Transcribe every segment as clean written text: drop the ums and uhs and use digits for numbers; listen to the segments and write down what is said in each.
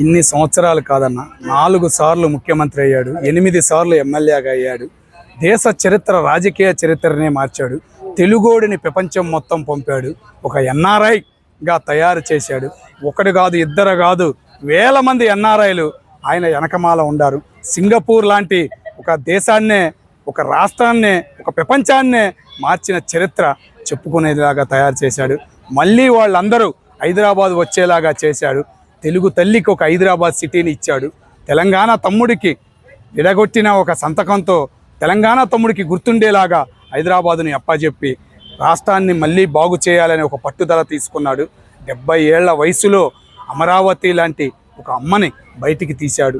ఇన్ని సంవత్సరాలు కాదన్న 4 సార్లు ముఖ్యమంత్రి అయ్యాడు, 8 సార్లు ఎమ్మెల్యేగా అయ్యాడు. దేశ చరిత్ర, రాజకీయ చరిత్రనే మార్చాడు. తెలుగోడిని ప్రపంచం మొత్తం పంపాడు. ఒక ఎన్ఆర్ఐగా తయారు చేశాడు. ఒకటి కాదు, ఇద్దరు కాదు, వేల మంది ఎన్ఆర్ఐలు ఆయన వెనకమాల ఉండారు. సింగపూర్ లాంటి ఒక దేశాన్నే, ఒక రాష్ట్రాన్నే, ఒక ప్రపంచాన్నే మార్చిన చరిత్ర చెప్పుకునేలాగా తయారు చేశాడు. మళ్ళీ వాళ్ళందరూ హైదరాబాద్ వచ్చేలాగా చేశాడు. తెలుగు తల్లికి ఒక హైదరాబాద్ సిటీని ఇచ్చాడు. తెలంగాణ తమ్ముడికి విడగొట్టిన ఒక సంతకంతో తెలంగాణ తమ్ముడికి గుర్తుండేలాగా హైదరాబాదుని అప్పచెప్పి రాష్ట్రాన్ని మళ్ళీ బాగు చేయాలని ఒక పట్టుదల తీసుకున్నాడు. 70 ఏళ్ల వయసులో అమరావతి లాంటి ఒక అమ్మని బయటికి తీశాడు.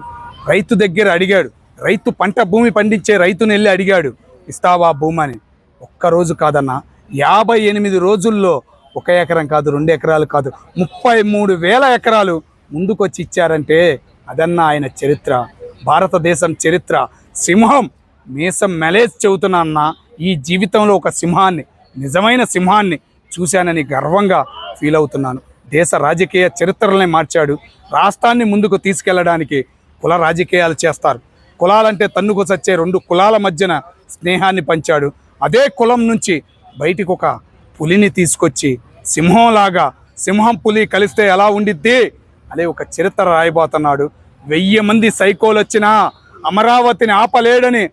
రైతు దగ్గర అడిగాడు. రైతు పంట భూమి పండించే రైతుని వెళ్ళి అడిగాడు, ఇస్తావా భూమి అని. ఒక్కరోజు కాదన్న, 58 రోజుల్లో 1 ఎకరం కాదు, 2 ఎకరాలు కాదు, 33,000 ఎకరాలు ముందుకొచ్చి ఇచ్చారంటే అదన్నా ఆయన చరిత్ర, భారతదేశం చరిత్ర. సింహం మీసం మెలేజ్ చెబుతున్నా అన్న, ఈ జీవితంలో ఒక సింహాన్ని, నిజమైన సింహాన్ని చూశానని గర్వంగా ఫీల్ అవుతున్నాను. దేశ రాజకీయ చరిత్రలనే మార్చాడు. రాష్ట్రాన్ని ముందుకు తీసుకెళ్లడానికి కుల రాజకీయాలు చేస్తారు. కులాలంటే తన్నుకు చచ్చే 2 కులాల మధ్యన స్నేహాన్ని పంచాడు. అదే కులం నుంచి బయటికి ఒక పులిని తీసుకొచ్చి సింహంలాగా, సింహం పులి కలిస్తే ఎలా ఉండిద్ది అదే ఒక చరిత్ర రాయబోతున్నాడు. 1000 మంది సైకోలు వచ్చినా అమరావతిని ఆపలేడని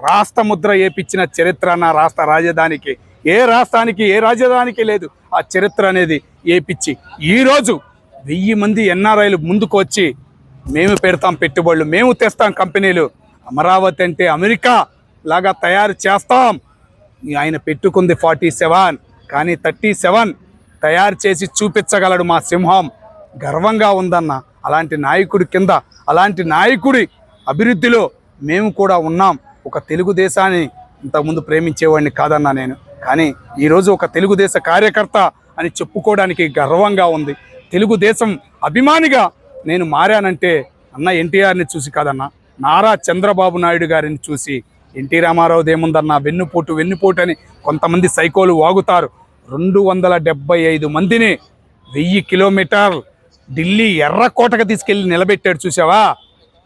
రాష్ట్ర ముద్ర వేపించిన చరిత్ర నా రాష్ట్ర రాజధానికి, ఏ రాష్ట్రానికి, ఏ రాజధానికి లేదు. ఆ చరిత్ర అనేది వేపించి ఈరోజు 1000 మంది ఎన్ఆర్ఐలు ముందుకు వచ్చి మేము పెడతాం పెట్టుబడులు, మేము తెస్తాం కంపెనీలు, అమరావతి అంటే అమెరికా లాగా తయారు చేస్తాం. ఆయన పెట్టుకుంది 47, కానీ 37 తయారు చేసి చూపించగలడు మా సింహం. గర్వంగా ఉందన్న. అలాంటి నాయకుడి కింద, అలాంటి నాయకుడి అభివృద్ధిలో మేము కూడా ఉన్నాం. ఒక తెలుగుదేశాన్ని ఇంతకుముందు ప్రేమించేవాడిని కాదన్నా నేను, కానీ ఈరోజు ఒక తెలుగుదేశ కార్యకర్త అని చెప్పుకోవడానికి గర్వంగా ఉంది. తెలుగుదేశం అభిమానిగా నేను మారానంటే అన్న ఎన్టీఆర్ని చూసి కాదన్నా, నారా చంద్రబాబు నాయుడు గారిని చూసి. ఎన్టీ రామారావుది ఏముందన్న, వెన్నుపోటు అని కొంతమంది సైకోలు వాగుతారు. 275 మందిని 1000 కిలోమీటర్లు ఢిల్లీ ఎర్రకోటకు తీసుకెళ్ళి నిలబెట్టాడు చూసావా,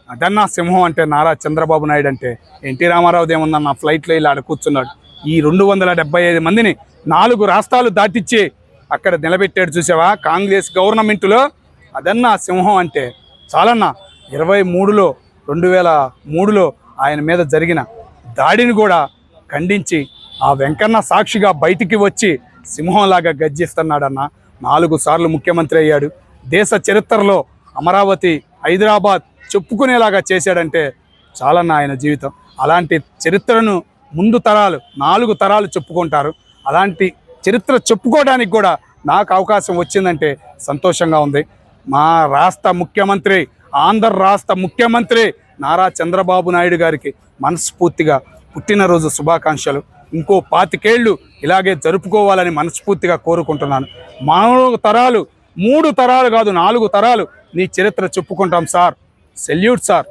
అదన్నా సింహం అంటే నారా చంద్రబాబు నాయుడు అంటే. ఎన్టీ రామారావుది ఏముందన్న, ఫ్లైట్లో ఇలా ఆడ కూర్చున్నాడు. ఈ 275 మందిని 4 రాష్ట్రాలు దాటిచ్చి అక్కడ నిలబెట్టాడు చూసావా కాంగ్రెస్ గవర్నమెంట్లో, అదన్నా సింహం అంటే. చాలన్నా 2003లో ఆయన మీద జరిగిన దాడిని కూడా ఖండించి ఆ వెంకన్న సాక్షిగా బయటికి వచ్చి సింహంలాగా గర్జిస్తున్నాడన్న. 4 సార్లు ముఖ్యమంత్రి అయ్యాడు. దేశ చరిత్రలో అమరావతి, హైదరాబాద్ చెప్పుకునేలాగా చేశాడంటే చాలన్న ఆయన జీవితం. అలాంటి చరిత్రను ముందు తరాలు, 4 తరాలు చెప్పుకుంటారు. అలాంటి చరిత్ర చెప్పుకోవడానికి కూడా నాకు అవకాశం వచ్చిందంటే సంతోషంగా ఉంది. మా రాష్ట్ర ముఖ్యమంత్రి, ఆంధ్ర రాష్ట్ర ముఖ్యమంత్రి నారా చంద్రబాబు నాయుడు గారికి మనస్ఫూర్తిగా పుట్టినరోజు శుభాకాంక్షలు. ఇంకో 25 ఏళ్ళు ఇలాగే జరుపుకోవాలని మనస్ఫూర్తిగా కోరుకుంటున్నాను. 4 తరాలు, 3 తరాలు కాదు, 4 తరాలు నీ చరిత్ర చెప్పుకుంటాం సార్. Salute sir.